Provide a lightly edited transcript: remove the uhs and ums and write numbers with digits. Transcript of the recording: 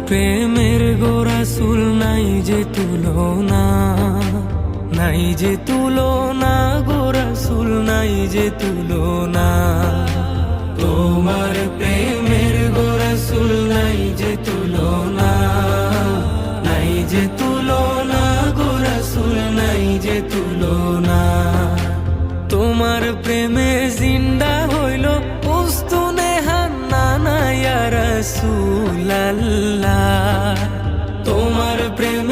প্রেমের গো রাসূল নাই যে তুলনা, নাই যে তুলনা গো রাসূল নাই যে তুলনা। তোমার প্রেমের গো রাসূল নাই যে তুলনা, নাই যে তুলনা গো রাসূল নাই যে তুলনা। তোমার প্রেমে জিন্দা হইল উস্তুনে হান্নানা ইয়া রাসূলাল্লাহ। তোমার প্রেম